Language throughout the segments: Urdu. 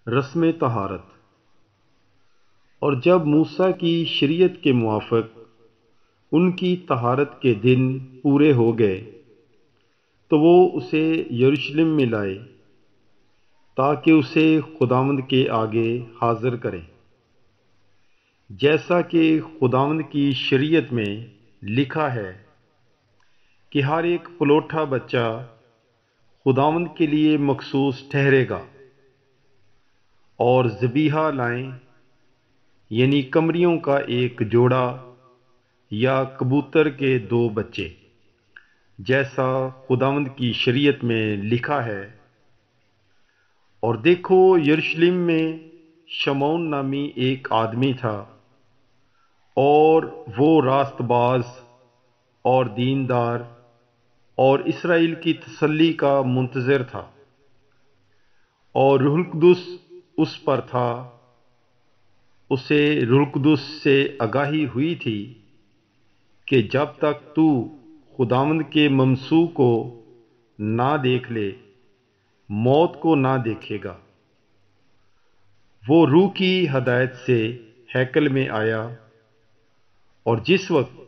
رسم طہارت۔ اور جب موسیٰ کی شریعت کے موافق ان کی طہارت کے دن پورے ہو گئے تو وہ اسے یروشلم میں لائے تاکہ اسے خداوند کے آگے حاضر کریں، جیسا کہ خداوند کی شریعت میں لکھا ہے کہ ہر ایک پلوٹھا بچہ خداوند کے لیے مخصوص ٹھہرے گا، اور ذبیحہ لائیں، یعنی قمریوں کا ایک جوڑا یا کبوتر کے 2 بچے، جیسا خداوند کی شریعت میں لکھا ہے۔ اور دیکھو، یروشلم میں شمعون نامی ایک آدمی تھا، اور وہ راست باز اور دیندار اور اسرائیل کی تسلی کا منتظر تھا، اور روح القدس اس پر تھا۔ اسے روح القدس سے آگاہی ہوئی تھی کہ جب تک تو خداوند کے ممسوح کو نہ دیکھ لے، موت کو نہ دیکھے گا۔ وہ روح کی ہدایت سے ہیکل میں آیا، اور جس وقت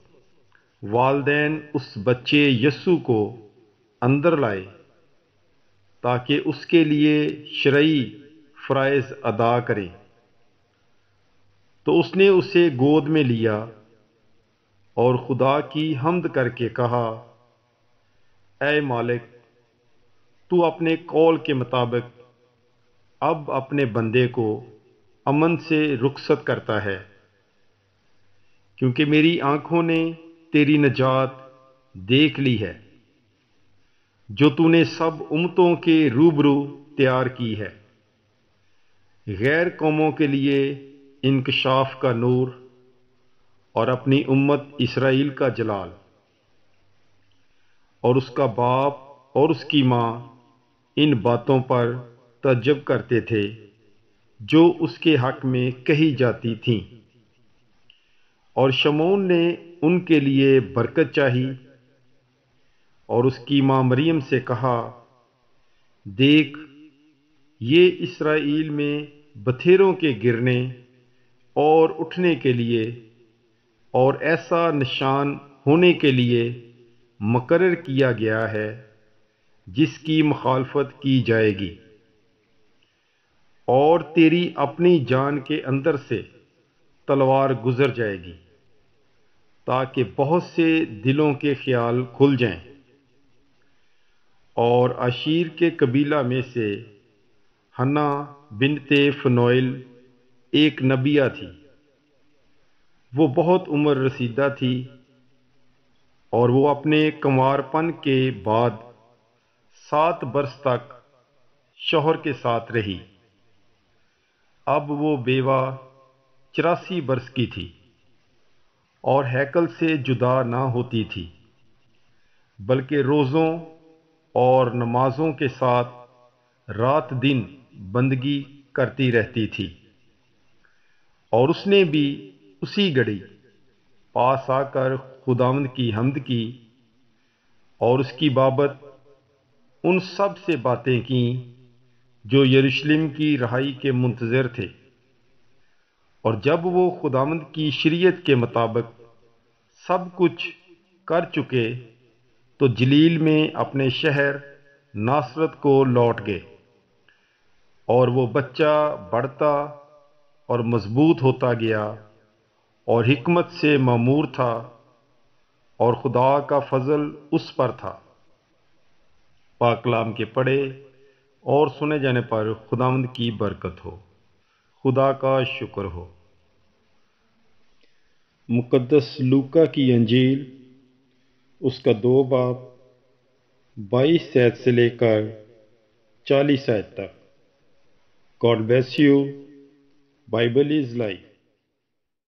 والدین اس بچے یسوع کو اندر لائے تاکہ اس کے لیے شرعی فرائض ادا کریں، تو اس نے اسے گود میں لیا اور خدا کی حمد کر کے کہا، اے مالک، تو اپنے قول کے مطابق اب اپنے بندے کو امن سے رخصت کرتا ہے، کیونکہ میری آنکھوں نے تیری نجات دیکھ لی ہے، جو تو نے سب امتوں کے روبرو تیار کی ہے، غیر قوموں کے لیے انکشاف کا نور اور اپنی امت اسرائیل کا جلال۔ اور اس کا باپ اور اس کی ماں ان باتوں پر تعجب کرتے تھے جو اس کے حق میں کہی جاتی تھیں۔ اور شمعون نے ان کے لیے برکت چاہی، اور اس کی ماں مریم سے کہا، دیکھ، یہ اسرائیل میں بتھیروں کے گرنے اور اٹھنے کے لیے اور ایسا نشان ہونے کے لیے مقرر کیا گیا ہے جس کی مخالفت کی جائے گی، اور تیری اپنی جان کے اندر سے تلوار گزر جائے گی، تاکہ بہت سے دلوں کے خیال کھل جائیں۔ اور عشیر کے قبیلہ میں سے حنا بنت فنویل ایک نبیہ تھی، وہ بہت عمر رسیدہ تھی، اور وہ اپنے کنوار پن کے بعد 7 برس تک شوہر کے ساتھ رہی۔ اب وہ بیوہ 84 برس کی تھی، اور ہیکل سے جدا نہ ہوتی تھی، بلکہ روزوں اور نمازوں کے ساتھ رات دن بندگی کرتی رہتی تھی۔ اور اس نے بھی اسی گھڑی پاس آ کر خداوند کی حمد کی، اور اس کی بابت ان سب سے باتیں کیں جو یروشلم کی رہائی کے منتظر تھے۔ اور جب وہ خداوند کی شریعت کے مطابق سب کچھ کر چکے تو جلیل میں اپنے شہر ناصرت کو لوٹ گئے۔ اور وہ بچہ بڑھتا اور مضبوط ہوتا گیا، اور حکمت سے معمور تھا، اور خدا کا فضل اس پر تھا۔ پاک کلام کے پڑھے اور سنے جانے پر خداوند کی برکت ہو۔ خدا کا شکر ہو۔ مقدس لوکا کی انجیل، اس کا 2 باب 22 آیت سے لے کر 40 آیت تک۔ God bless you. Bible is life.